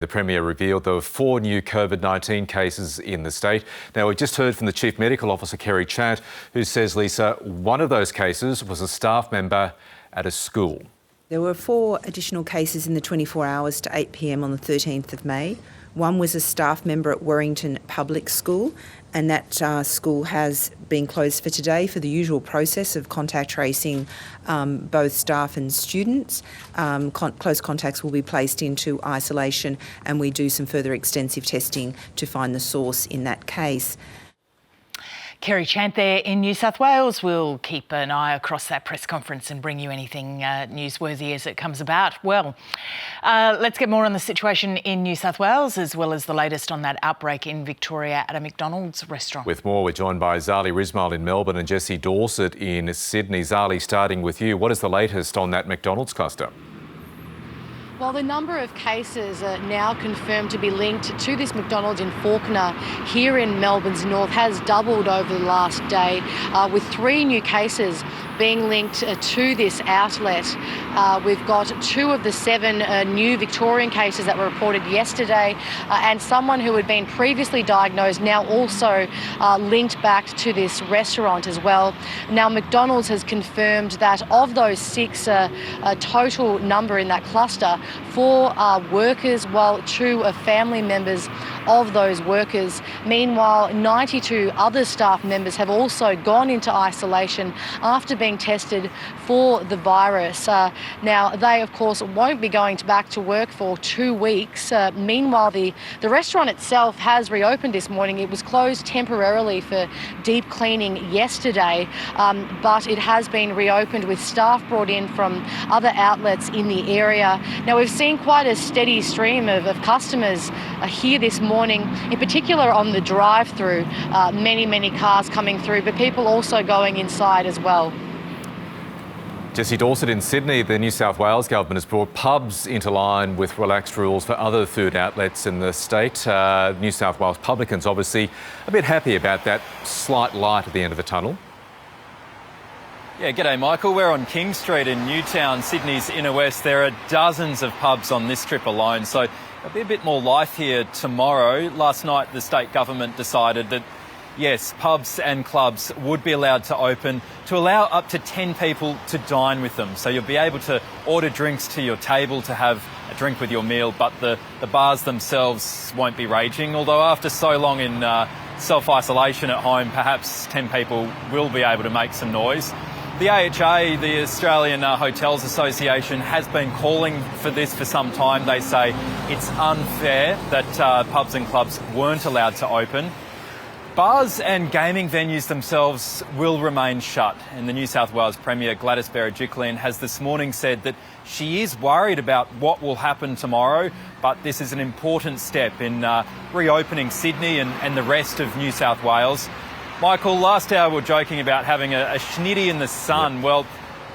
The Premier revealed there were 4 new COVID-19 cases in the state. Now, we just heard from the Chief Medical Officer, Kerry Chant, who says, Lisa, one of those cases was a staff member at a school. There were 4 additional cases in the 24 hours to 8 p.m. on the 13th of May. One was a staff member at Warrington Public School, and that school has been closed for today for the usual process of contact tracing both staff and students. Close contacts will be placed into isolation, and we do some further extensive testing to find the source in that case. Kerry Chant there in New South Wales. We'll keep an eye across that press conference and bring you anything newsworthy as it comes about. Well, let's get more on the situation in New South Wales, as well as the latest on that outbreak in Victoria at a McDonald's restaurant. With more, we're joined by Zali Rismail in Melbourne and Jessie Dorset in Sydney. Zali, starting with you, what is the latest on that McDonald's cluster? Well, the number of cases are now confirmed to be linked to this McDonald's in Fawkner here in Melbourne's north has doubled over the last day, with 3 new cases being linked to this outlet. We've got 2 of the 7 new Victorian cases that were reported yesterday, and someone who had been previously diagnosed now also linked back to this restaurant as well. Now, McDonald's has confirmed that of those 6 total number in that cluster, 4 are workers, while 2 are family members of those workers. Meanwhile, 92 other staff members have also gone into isolation after being tested for the virus. Now, they, of course, won't be going back to work for 2 weeks. Meanwhile, the restaurant itself has reopened this morning. It was closed temporarily for deep cleaning yesterday, but it has been reopened with staff brought in from other outlets in the area. Now, we've seen quite a steady stream of customers here this morning, in particular on the drive-through. Many cars coming through, but people also going inside as well. Jessie Dorset in Sydney. The New South Wales government has brought pubs into line with relaxed rules for other food outlets in the state. New South Wales publicans obviously a bit happy about that slight light at the end of the tunnel. Yeah, g'day Michael. We're on King Street in Newtown, Sydney's inner west. There are dozens of pubs on this trip alone, so there'll be a bit more life here tomorrow. Last night the state government decided that yes, pubs and clubs would be allowed to open to allow up to 10 people to dine with them. So you'll be able to order drinks to your table to have a drink with your meal, but the bars themselves won't be raging. Although after so long in self-isolation at home, perhaps 10 people will be able to make some noise. The AHA, the Australian Hotels Association, has been calling for this for some time. They say it's unfair that pubs and clubs weren't allowed to open. Bars and gaming venues themselves will remain shut, and the New South Wales Premier Gladys Berejiklian has this morning said that she is worried about what will happen tomorrow, but this is an important step in reopening Sydney and the rest of New South Wales. Michael, last hour we were joking about having a schnitty in the sun. Yep. Well,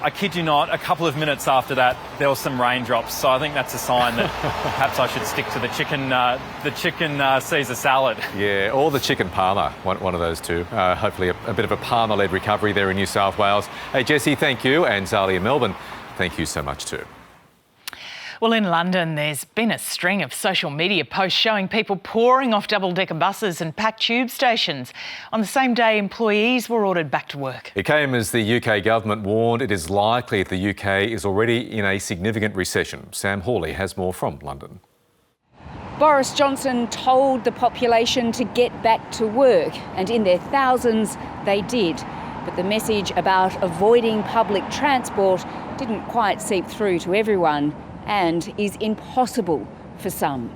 I kid you not, a couple of minutes after that, there were some raindrops. So I think that's a sign that perhaps I should stick to the chicken Caesar salad. Yeah, or the chicken parma, one of those two. Hopefully a bit of a parma-led recovery there in New South Wales. Hey, Jessie, thank you. And Zali in Melbourne, thank you so much too. Well, in London, there's been a string of social media posts showing people pouring off double-decker buses and packed tube stations. On the same day, employees were ordered back to work. It came as the UK government warned it is likely that the UK is already in a significant recession. Sam Hawley has more from London. Boris Johnson told the population to get back to work, and in their thousands, they did. But the message about avoiding public transport didn't quite seep through to everyone, and is impossible for some.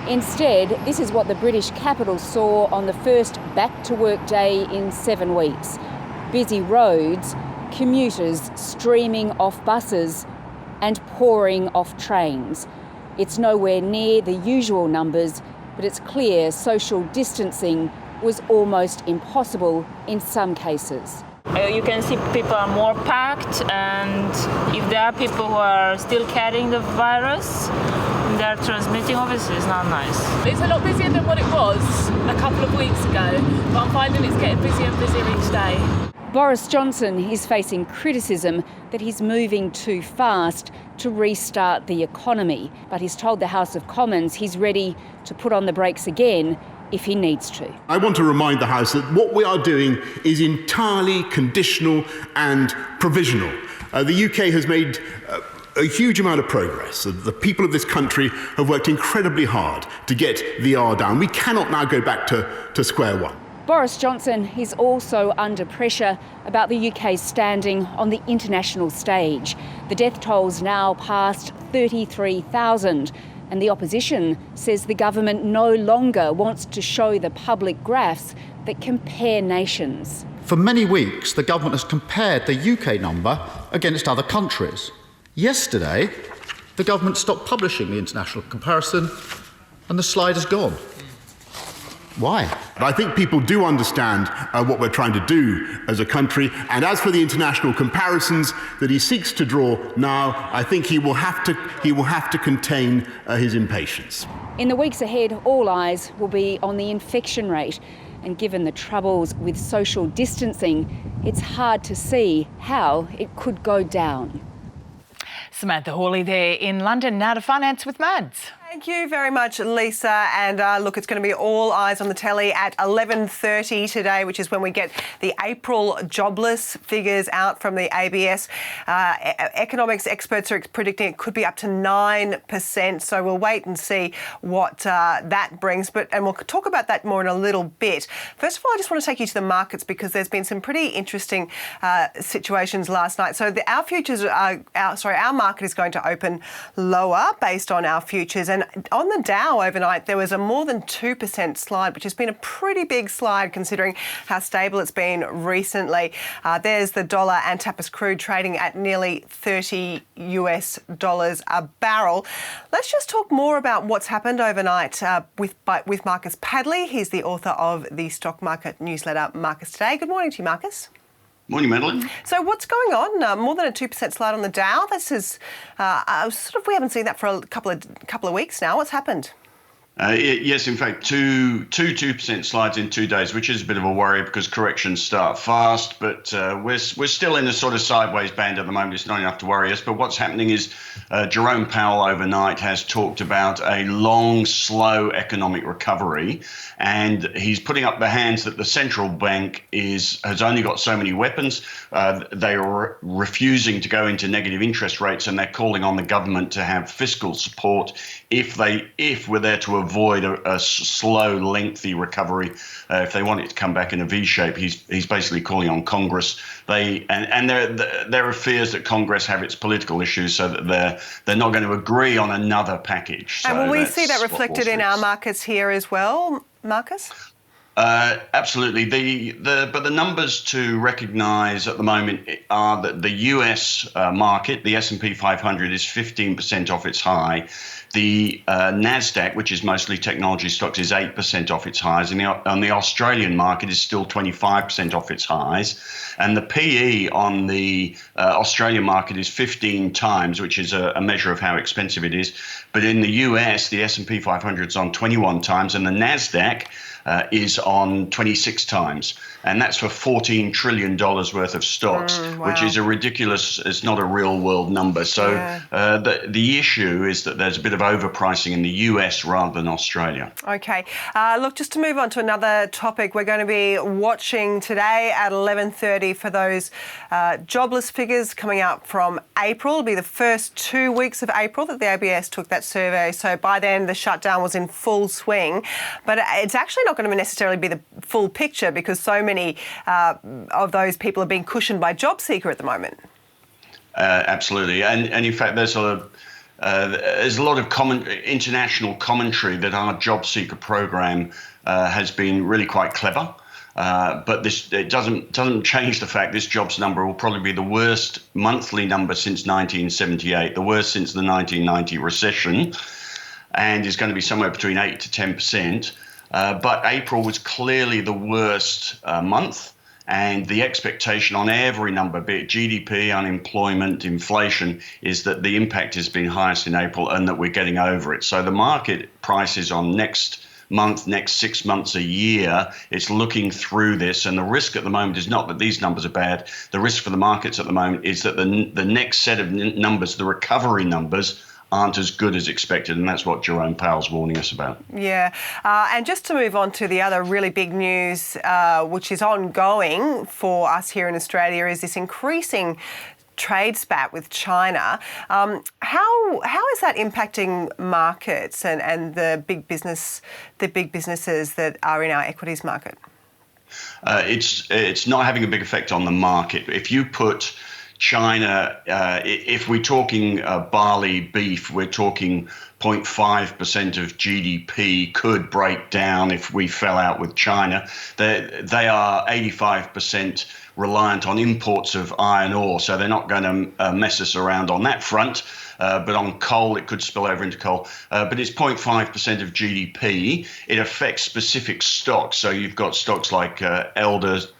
Instead, this is what the British capital saw on the first back-to-work day in 7 weeks. Busy roads, commuters streaming off buses and pouring off trains. It's nowhere near the usual numbers, but it's clear social distancing was almost impossible in some cases. You can see people are more packed, and if there are people who are still carrying the virus, they're transmitting, obviously it's not nice. It's a lot busier than what it was a couple of weeks ago, but I'm finding it's getting busier and busier each day. Boris Johnson is facing criticism that he's moving too fast to restart the economy, but he's told the House of Commons he's ready to put on the brakes again if he needs to. I want to remind the House that what we are doing is entirely conditional and provisional. The UK has made a huge amount of progress. The people of this country have worked incredibly hard to get the R down. We cannot now go back to square one. Boris Johnson is also under pressure about the UK's standing on the international stage. The death toll's now past 33,000, and the opposition says the government no longer wants to show the public graphs that compare nations. For many weeks, the government has compared the UK number against other countries. Yesterday, the government stopped publishing the international comparison, and the slide is gone. Why? I think people do understand what we're trying to do as a country, and as for the international comparisons that he seeks to draw now, I think he will have to contain his impatience. In the weeks ahead, all eyes will be on the infection rate, and given the troubles with social distancing, it's hard to see how it could go down. Samantha Hawley there in London. Now to finance with Mads. Thank you very much, Lisa. And look, it's going to be all eyes on the telly at 11:30 today, which is when we get the April jobless figures out from the ABS. Economics experts are predicting it could be up to 9%. So we'll wait and see what that brings. And we'll talk about that more in a little bit. First of all, I just want to take you to the markets because there's been some pretty interesting situations last night. So our market is going to open lower based on our futures. And on the Dow overnight, there was a more than 2% slide, which has been a pretty big slide considering how stable it's been recently. There's the dollar and Tapis crude trading at nearly $30 a barrel. Let's just talk more about what's happened overnight with Marcus Padley. He's the author of the stock market newsletter, Marcus Today. Good morning to you, Marcus. Morning, Madeline. So what's going on? More than a 2% slide on the Dow. This is we haven't seen that for a couple of weeks now. What's happened? Yes, in fact, two 2% slides in 2 days, which is a bit of a worry because corrections start fast. But we're still in a sort of sideways band at the moment. It's not enough to worry us. But what's happening is Jerome Powell overnight has talked about a long, slow economic recovery, and he's putting up the hands that the central bank has only got so many weapons. They are refusing to go into negative interest rates, and they're calling on the government to have fiscal support if we're there to avoid a slow, lengthy recovery. If they want it to come back in a V shape, he's basically calling on Congress. There are fears that Congress have its political issues, so that they're not going to agree on another package. And will we see that reflected in our markets here as well, Marcus? Absolutely. But the numbers to recognise at the moment are that the US market, the S&P 500, is 15% off its high. The NASDAQ, which is mostly technology stocks, is 8% off its highs. And the Australian market is still 25% off its highs. And the PE on the Australian market is 15 times, which is a measure of how expensive it is. But in the US, the S&P 500 is on 21 times, and the NASDAQ is on 26 times. And that's for $14 trillion worth of stocks, wow, which is a ridiculous, it's not a real world number. So the issue is that there's a bit of overpricing in the US rather than Australia. Okay. Look, just to move on to another topic, we're going to be watching today at 11:30 for those jobless figures coming out from April. It'll be the first 2 weeks of April that the ABS took that survey. So by then the shutdown was in full swing. But it's actually not going to necessarily be the full picture because so many of those people are being cushioned by JobSeeker at the moment. Absolutely. And in fact, there's a lot of international commentary that our JobSeeker program has been really quite clever. But it doesn't change the fact this jobs number will probably be the worst monthly number since 1978, the worst since the 1990 recession, and is going to be somewhere between 8 to 10%. But April was clearly the worst month, and the expectation on every number, be it GDP, unemployment, inflation, is that the impact has been highest in April and that we're getting over it. So the market prices on next month, next 6 months, a year. It's looking through this. And the risk at the moment is not that these numbers are bad. The risk for the markets at the moment is that the next set of numbers, the recovery numbers, aren't as good as expected, and that's what Jerome Powell's warning us about. Yeah, and just to move on to the other really big news, which is ongoing for us here in Australia, is this increasing trade spat with China. How is that impacting markets and the big businesses that are in our equities market? It's not having a big effect on the market. If you put China, if we're talking barley, beef, we're talking 0.5% of GDP could break down if we fell out with China. They are 85% reliant on imports of iron ore, so they're not going to mess us around on that front. But on coal, it could spill over into coal. But it's 0.5% of GDP. It affects specific stocks. So you've got stocks like Elders,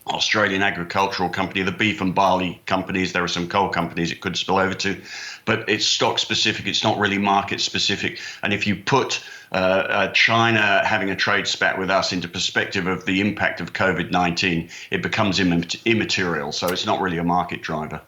Australian Agricultural Company, the beef and barley companies. There are some coal companies it could spill over to, but it's stock specific. It's not really market specific. And if you put China having a trade spat with us into perspective of the impact of COVID-19, it becomes immaterial. So it's not really a market driver.